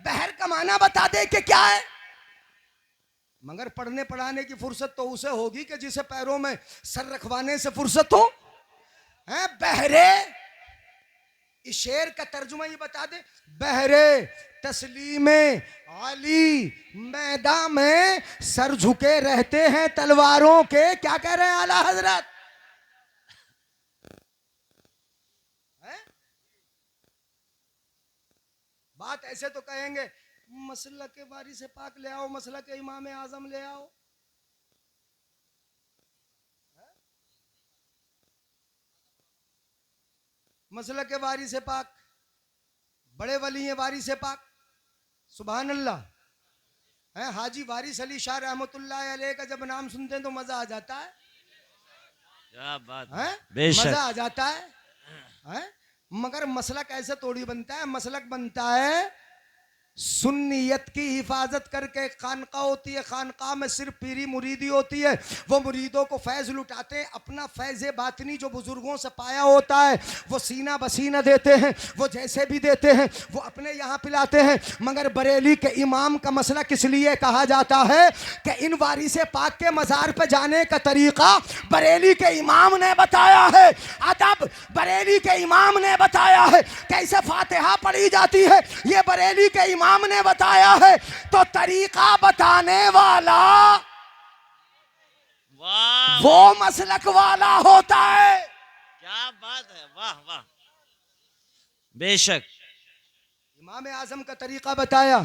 बहर का माना बता दे कि क्या है, मगर पढ़ने पढ़ाने की फुर्सत तो उसे होगी कि जिसे पैरों में सर रखवाने से फुर्सत हो। हैं बहरे, इस शेर का तर्जुमा ये बता दे, बहरे तस्लीमे अली मैदान में सर झुके रहते हैं तलवारों के। क्या कह रहे हैं आला हजरत? बात ऐसे तो कहेंगे मसला के बारी से पाक ले आओ, मसला के इमाम आजम ले आओ। मसला के बारी से पाक, बड़े वली हैं वारी से पाक, सुभान अल्लाह। है हाजी वारिस अली शाह रहमतुल्लाह अलैह का जब नाम सुनते हैं तो मजा आ जाता है। क्या बात है बेशक। मजा आ जाता है? मगर मसलक ऐसे थोड़ी बनता है, मसलक बनता है सुन्नियत की हिफाजत करके। खानका होती है, खानका में सिर्फ पीरी मुरीदी होती है, वो मुरीदों को फैज लुटाते हैं। अपना फैज बातनी जो बुजुर्गों से पाया होता है वो सीना बसीना देते हैं, वो जैसे भी देते हैं वो अपने यहाँ पिलाते हैं। मगर बरेली के इमाम का मसला किस लिए कहा जाता है कि इन वारिसे पाक के मज़ार पे जाने का तरीका बरेली के इमाम ने बताया है, अदब बरेली के इमाम ने बताया है, कैसे फातिहा पढ़ी जाती है ये बरेली के इमाम ने बताया है। तो तरीका बताने वाला वाह, वो मसलक वाला होता है। क्या बात है, वाह वाह, बेशक। इमाम आजम का तरीका बताया,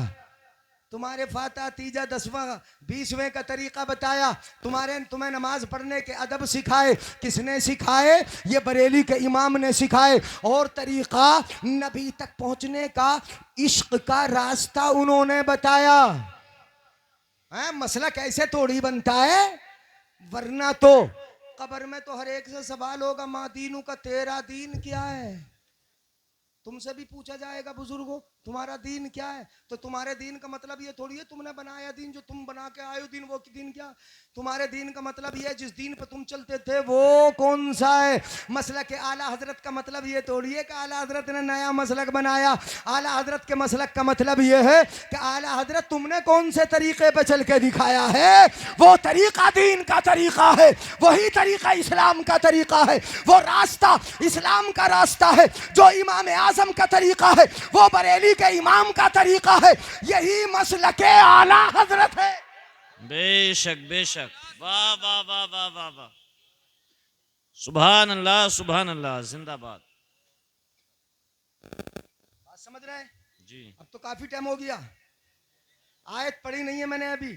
तुम्हारे फाता तीजा 10वां 20वें का तरीका बताया, तुम्हें नमाज पढ़ने के अदब सिखाए। किसने सिखाए? ये बरेली के इमाम ने सिखाए। और तरीका नबी तक पहुंचने का, इश्क का रास्ता उन्होंने बताया। है मसला कैसे थोड़ी बनता है, वरना तो कब्र में तो हर एक से सवाल होगा, माँ दीनू का, तेरा दीन क्या है? तुमसे भी पूछा जाएगा बुजुर्गों तुम्हारा दीन क्या है। तो तुम्हारे दीन का मतलब ये थोड़ी है तुमने बनाया दीन, जो तुम बना के आए हो दीन, वो दीन क्या? तुम्हारे दीन का मतलब ये है जिस दीन पर तुम चलते थे वो कौन सा है। मसलक के आला हजरत का मतलब ये थोड़ी है कि आला हजरत ने नया मसलक बनाया। आला हजरत के मसलक का मतलब ये है कि आला हजरत तुमने कौन से तरीके पे चल के दिखाया है, वो तरीका दीन का तरीका है, वही तरीका इस्लाम का तरीका है, वो रास्ता इस्लाम का रास्ता है। जो इमाम आजम का तरीका है वो बरेली के इमाम का तरीका है, यही मसलके आला हजरत है। बेशक बेशक, वाह वाह वाह वाह वाह वाह, सुभान अल्लाह सुभान अल्लाह, जिंदाबाद। बात समझ रहे हैं? जी अब तो काफी टाइम हो गया, आयत पढ़ी नहीं है मैंने अभी।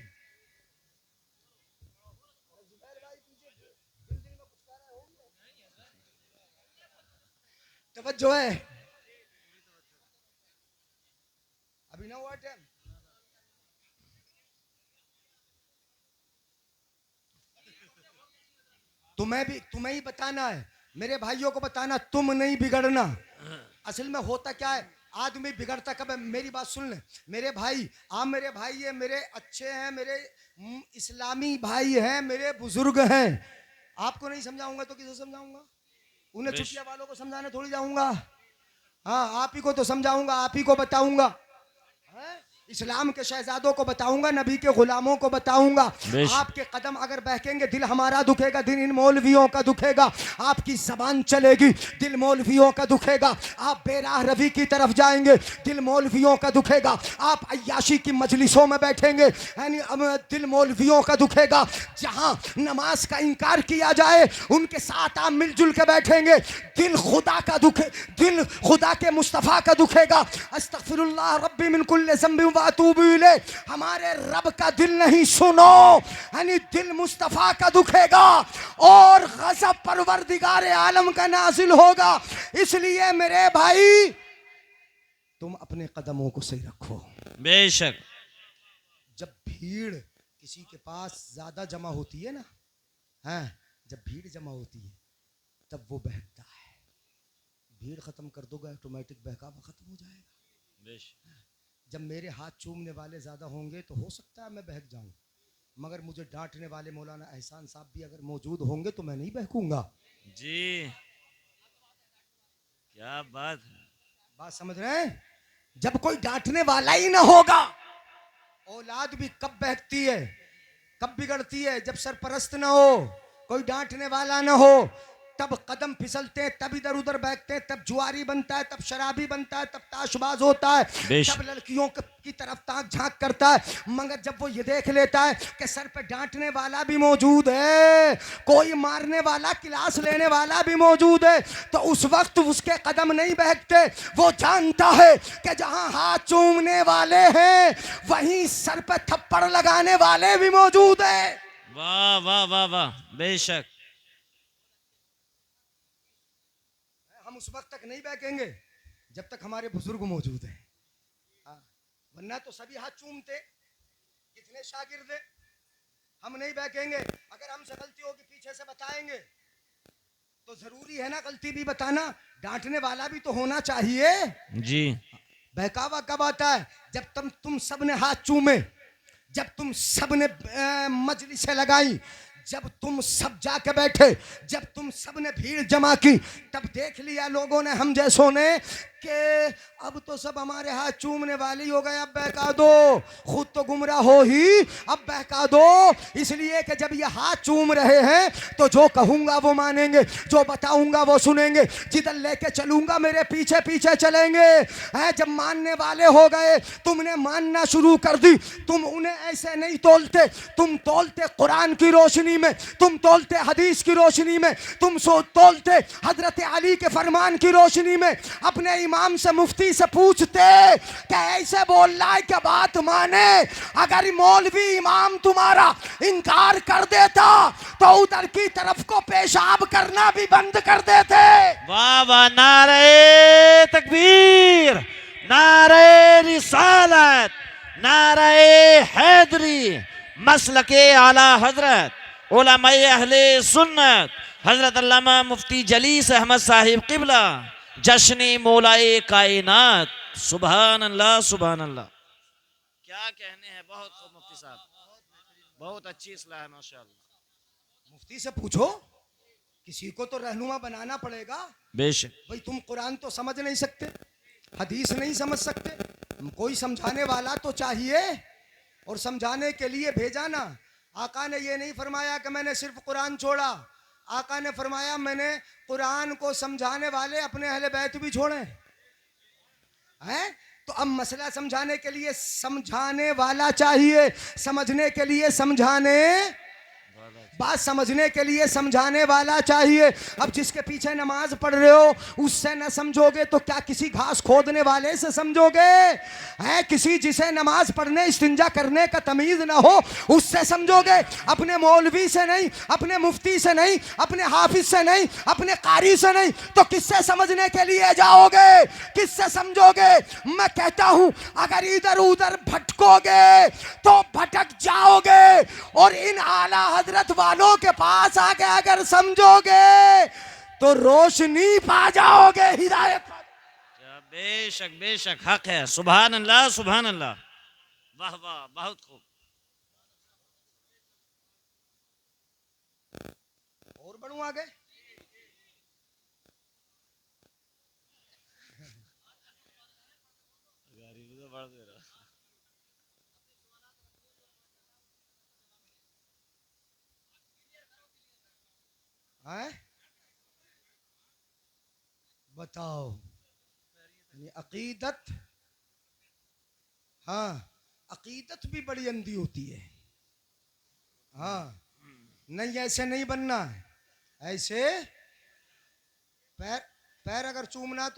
तवज्जो है, अभी ना हुआ टाइम। तुम्हें ही बताना है, मेरे भाइयों को बताना, तुम नहीं बिगड़ना। असल में होता क्या है, आदमी बिगड़ता कब है? मेरी बात सुन ले मेरे भाई, आप मेरे भाई है, मेरे अच्छे हैं, मेरे इस्लामी भाई हैं, मेरे बुजुर्ग हैं। आपको नहीं समझाऊंगा तो किसे समझाऊंगा? उन्हें छुट्टियां वालों को समझाने थोड़ी जाऊंगा। हाँ आप ही को तो समझाऊंगा, आप ही को बताऊंगा, इस्लाम के शहजादों को बताऊंगा, नबी के गुलामों को बताऊंगा। आपके कदम अगर बहकेंगे दिल हमारा दुखेगा, दिल इन मौलवियों का दुखेगा। आपकी जबान चलेगी दिल मौलवियों का दुखेगा। आप बेराह रवि की तरफ जाएंगे दिल मौलवियों का दुखेगा। आप अय्याशी की मजलिसों में बैठेंगे यानी दिल मौलवियों का दुखेगा। जहां नमाज का इनकार किया जाए उनके साथ आप मिलजुल के बैठेंगे, दिल खुदा का दुखे, दिल खुदा के मुस्तफ़ा का दुखेगा। अस्तगफिरुल्लाह रब्बी मिन कुल्लि ज़ंबिन हमारे रब का दिल नहीं सुनो यानी दिल मुस्तफा का दुखेगा और गज़ब परवरदिगार आलम का नाजिल होगा। इसलिए मेरे भाई तुम अपने कदमों को सही रखो। बेशक। जब भीड़ किसी के पास ज्यादा जमा होती है ना, हाँ जब भीड़ जमा होती है तब वो बहकता है। भीड़ खत्म कर दोगे ऑटोमेटिक बहकावा खत्म हो जाएगा। बेशक। जब मेरे हाथ चूमने वाले ज़्यादा होंगे तो हो सकता है मैं बहक जाऊं, मगर मुझे डांटने वाले मौलाना एहसान साहब भी अगर मौजूद होंगे तो मैं नहीं बहकूंगा। जी क्या बात है, बात समझ रहे हैं? जब कोई डांटने वाला ही ना होगा, औलाद भी कब बहकती है, कब बिगड़ती है? जब सरपरस्त ना हो, कोई डांटने वाला ना हो, तब कदम फिसलते हैं, तब इधर उधर बैठते हैं, तब जुआरी बनता है, तब शराबी बनता है, तब ताशबाज होता है, बेशक। तब लड़कियों की तरफ ताक झांक करता है। मगर जब वो ये देख लेता है कि सर पे डांटने वाला भी मौजूद है, कोई मारने वाला, क्लास लेने वाला भी मौजूद है, तो उस वक्त उसके कदम नहीं बहकते। वो जानता है कि जहां हाथ चूमने वाले हैं वहीं सर पे थप्पड़ लगाने वाले भी मौजूद है। वाह वाह वाह वाह, बेशक। हम उस वक्त तक नहीं बैठेंगे जब तक हमारे बुजुर्ग मौजूद हैं। वरना तो सभी हाथ चूमते, कितने शागिर्द हैं। हम नहीं बैठेंगे। अगर हमसे गलती होगी पीछे से बताएंगे तो जरूरी है ना गलती भी बताना, डांटने वाला भी तो होना चाहिए जी। बहकावा कब आता है? जब तुम सबने हाथ चूमे, जब तुम सबने मजलिसें लगाई, जब तुम सब जाके बैठे, जब तुम सबने भीड़ जमा की, तब देख लिया लोगों ने, हम जैसों ने, कि अब तो सब हमारे हाथ चूमने वाली हो गए, अब बहका दो। खुद तो गुमराह हो ही, अब बहका दो। इसलिए कि जब ये हाथ चूम रहे हैं तो जो कहूंगा वो मानेंगे, जो बताऊंगा वो सुनेंगे, जिधर लेके चलूंगा मेरे पीछे पीछे चलेंगे। है, जब मानने वाले हो गए, तुमने मानना शुरू कर दी। तुम उन्हें ऐसे नहीं तोलते, तुम तोलते कुरान की रोशनी में, तुम तोलते हदीस की रोशनी में, तुम तोलते हजरत अली के फरमान की रोशनी में। अपने इमाम से, मुफ्ती से पूछते कि ऐसे बोल रहा है क्या बात माने? अगर मौलवी इमाम तुम्हारा इनकार कर देता तो उधर की तरफ को पेशाब करना भी बंद कर देते। वाह वाह, नारे तकबीर, नारे रिसालत, नारे हैदरी, मसलके आला हजरत उलमाए अहले सुन्नत हजरत अल्लामा मुफ्ती जलीस अहमद साहिब किबला जश्न मौलाए कायनात। सुभान अल्लाह, सुभान अल्लाह। क्या कहने हैं, बहुत खूब मुफ्ती साहब, बहुत अच्छी इस्लाह है माशाअल्लाह। मुफ्ती से पूछो, किसी को तो रहनुमा बनाना पड़ेगा। बेशक। भाई तुम कुरान तो समझ नहीं सकते, हदीस नहीं समझ सकते, कोई समझाने वाला तो चाहिए, और समझाने के लिए भेजा ना। आका ने ये नहीं फरमाया कि मैंने सिर्फ कुरान छोड़ा, आका ने फरमाया मैंने कुरान को समझाने वाले अपने अहले बैत भी छोड़े हैं। तो अब मसला समझाने के लिए समझाने वाला चाहिए, समझने के लिए समझाने, बात समझने के लिए समझाने वाला चाहिए। अब जिसके पीछे नमाज पढ़ रहे हो उससे न समझोगे तो क्या किसी घास खोदने वाले से समझोगे? है, किसी जिसे नमाज पढ़ने, इस्तिंजा करने का तमीज ना हो उससे समझोगे? अपने मौलवी से नहीं, अपने मुफ्ती से नहीं, अपने हाफिज से नहीं, अपने कारी से नहीं, तो किससे समझने के लिए जाओगे? किससे समझोगे? मैं कहता हूं अगर इधर उधर भटकोगे तो भटक जाओगे, और इन आला हजरत वालों के पास आके अगर समझोगे तो रोशनी पा जाओगे, हिदायत। बेशक बेशक, हक है। सुभान अल्लाह, सुभान अल्लाह, वाह वाह, बहुत खूब। और बढ़ूं आगे? है? बताओ, ये अकीदत, हाँ, अकीदत भी बड़ी अंधी होती है। हाँ, नहीं ऐसे नहीं बनना है, ऐसे पैर पैर अगर चूमना तो